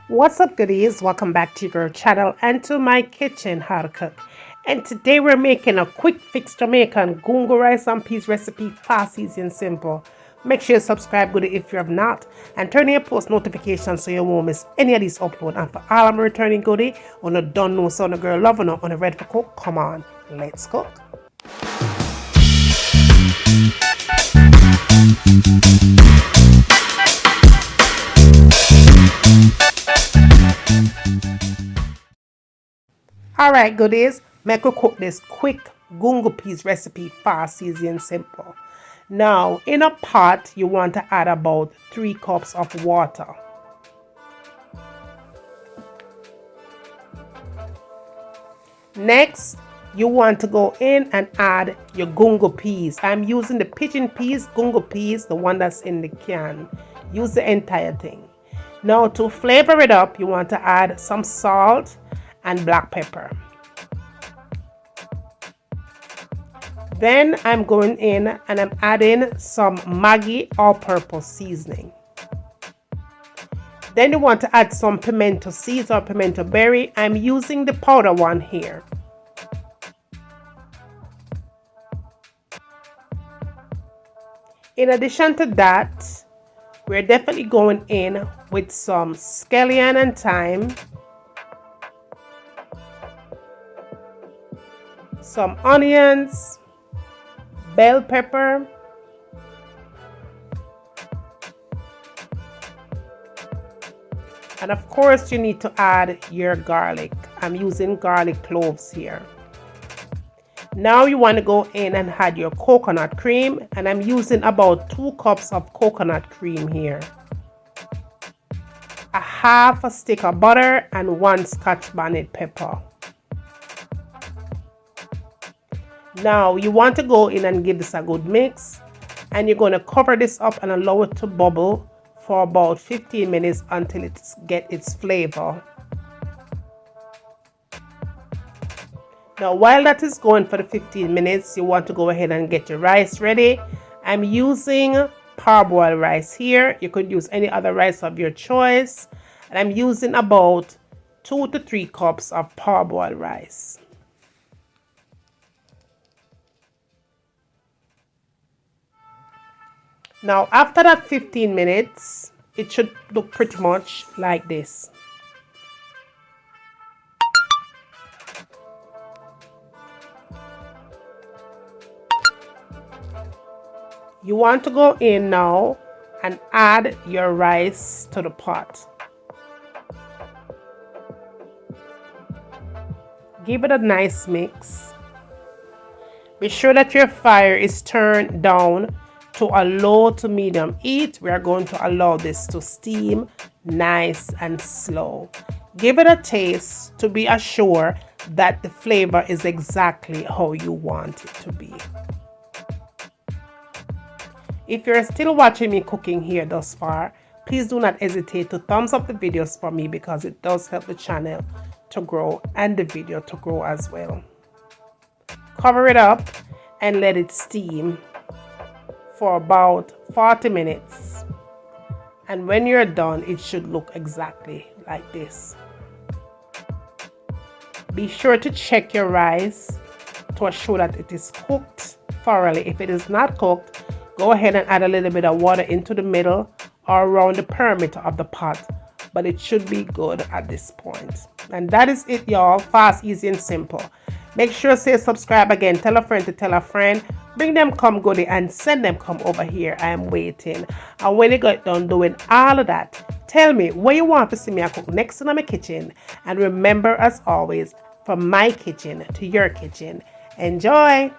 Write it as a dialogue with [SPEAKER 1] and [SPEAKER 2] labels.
[SPEAKER 1] What's up, goodies? Welcome back to your channel and to my kitchen, how to cook. And today we're making a quick fix Jamaican gungo rice and peas recipe, fast, easy and simple. Make sure you subscribe, goodie, if you have not, and turn on your post notifications so you won't miss any of these uploads. And for all I'm returning goodie, on a done no son of girl loving up on a ready for cook, come on, let's cook. Alright, goodies, make we cook this quick gungo peas recipe, fast, easy and simple. Now, in a pot, you want to add about 3 cups of water. Next, you want to go in and add your gungo peas. I'm using the pigeon peas, gungo peas, the one that's in the can. Use the entire thing. Now, to flavor it up, you want to add some salt and black pepper. Then I'm going in and I'm adding some Maggi all-purpose seasoning. Then you want to add some pimento seeds or pimento berry. I'm using the powder one here. In addition to that, we're definitely going in with some scallion and thyme, some onions, bell pepper, and of course you need to add your garlic. I'm using garlic cloves here. Now you want to go in and add your coconut cream, and I'm using about 2 cups of coconut cream here, a half a stick of butter, and 1 Scotch bonnet pepper. Now you want to go in and give this a good mix, and you're going to cover this up and allow it to bubble for about 15 minutes until it gets its flavor. Now while that is going for the 15 minutes, you want to go ahead and get your rice ready. I'm using parboil rice here. You could use any other rice of your choice, and I'm using about 2 to 3 cups of parboil rice. Now, after that 15 minutes, it should look pretty much like this. You want to go in now and add your rice to the pot. Give it a nice mix. Be sure that your fire is turned down to a low to medium heat. We are going to allow this to steam nice and slow. Give it a taste to be assured that the flavor is exactly how you want it to be. If you're still watching me cooking here thus far, please do not hesitate to thumbs up the videos for me, because it does help the channel to grow and the video to grow as well. Cover it up and let it steam for about 40 minutes, and when you're done, it should look exactly like this. Be sure to check your rice to assure that it is cooked thoroughly. If it is not cooked, go ahead and add a little bit of water into the middle or around the perimeter of the pot, but it should be good at this point. And that is it, y'all. Fast, easy and simple. Make sure to say subscribe again, tell a friend to tell a friend, bring them come goodie and send them come over here. I am waiting. And when you get done doing all of that, tell me what you want to see me cook next in my kitchen. And remember, as always, from my kitchen to your kitchen, enjoy.